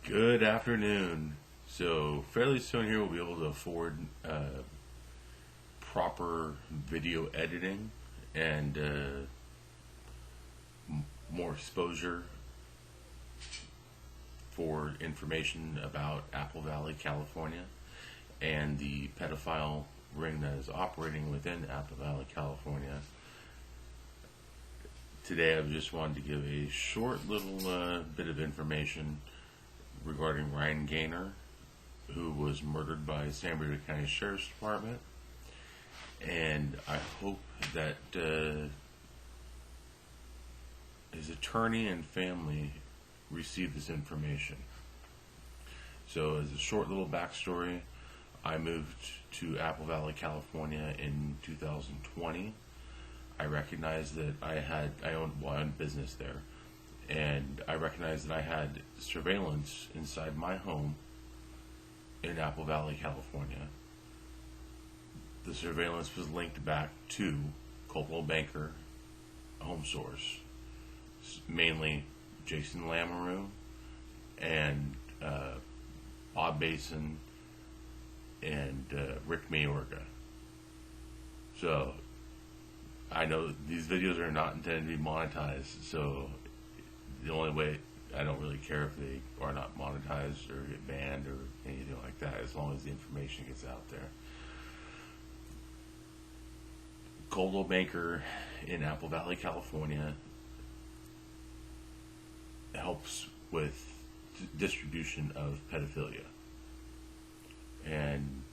Good afternoon. So, fairly soon here we'll be able to afford proper video editing and more exposure for information about Apple Valley, California, and the pedophile ring that is operating within Apple Valley, California. Today I just wanted to give a short little bit of information regarding Ryan Gaynor, who was murdered by San Bernardino County Sheriff's Department, and I hope that his attorney and family receive this information. So, as a short little backstory, I moved to Apple Valley, California in 2020. I recognized that I owned business there, and I recognized that I had surveillance inside my home in Apple Valley, California. The surveillance was linked back to Coldwell Banker Home Source, mainly Jason Lamoureux and Bob Basin and Rick Mayorga. So I know these videos are not intended to be monetized, so the only way, I don't really care if they are not monetized or get banned or anything like that, as long as the information gets out there. Coldwell Banker in Apple Valley, California helps with distribution of pedophilia. And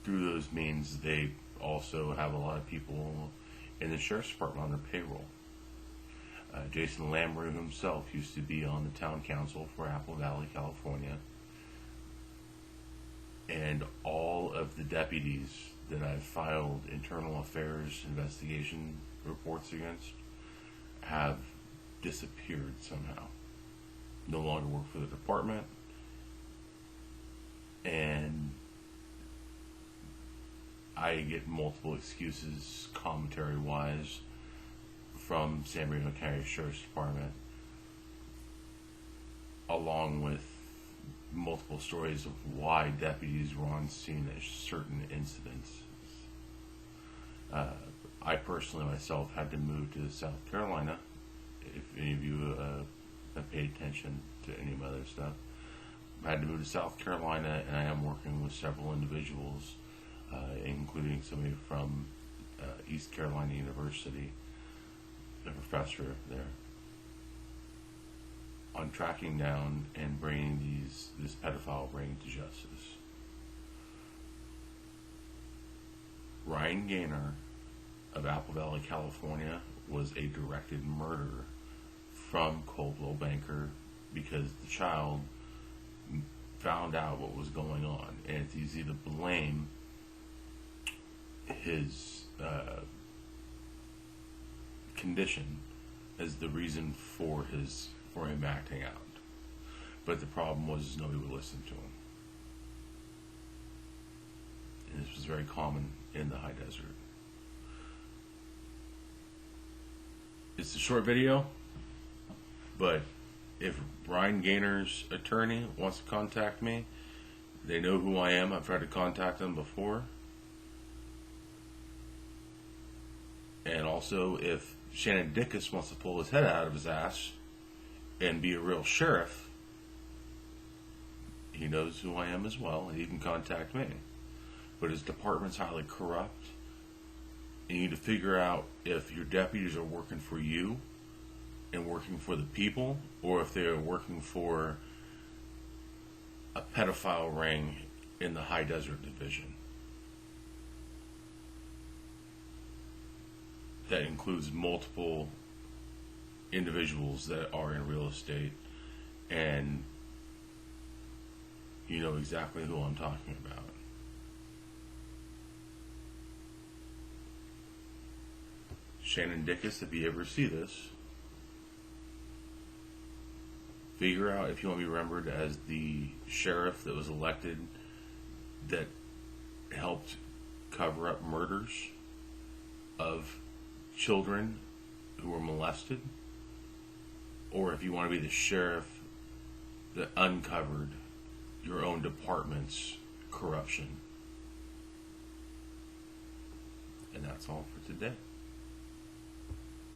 through those means, they also have a lot of people in the Sheriff's Department on their payroll. Jason Lamoureux himself used to be on the town council for Apple Valley, California. And all of the deputies that I've filed internal affairs investigation reports against have disappeared somehow. No longer work for the department. And I get multiple excuses, commentary-wise, from San Bernardino County Sheriff's Department, along with multiple stories of why deputies were on scene at certain incidents. I personally myself had to move to South Carolina. If any of you have paid attention to any of my other stuff, I had to move to South Carolina, and I am working with several individuals, including somebody from East Carolina University, a professor there, on tracking down and bringing this pedophile ring to justice. Ryan Gaynor of Apple Valley, California, was a directed murder from Coldwell Banker because the child found out what was going on, and it's easy to blame his condition as the reason for him acting out. But the problem was nobody would listen to him. And this was very common in the high desert. It's a short video, but if Ryan Gaynor's attorney wants to contact me, they know who I am. I've tried to contact them before. And also, if Shannon Dicus wants to pull his head out of his ass and be a real sheriff, he knows who I am as well, and he can contact me. But his department's highly corrupt, and you need to figure out if your deputies are working for you and working for the people, or if they are working for a pedophile ring in the High Desert Division. That includes multiple individuals that are in real estate, and you know exactly who I'm talking about. Shannon Dicus, if you ever see this, figure out if you want to be remembered as the sheriff that was elected that helped cover up murders of children who were molested, or if you want to be the sheriff that uncovered your own department's corruption. And that's all for today.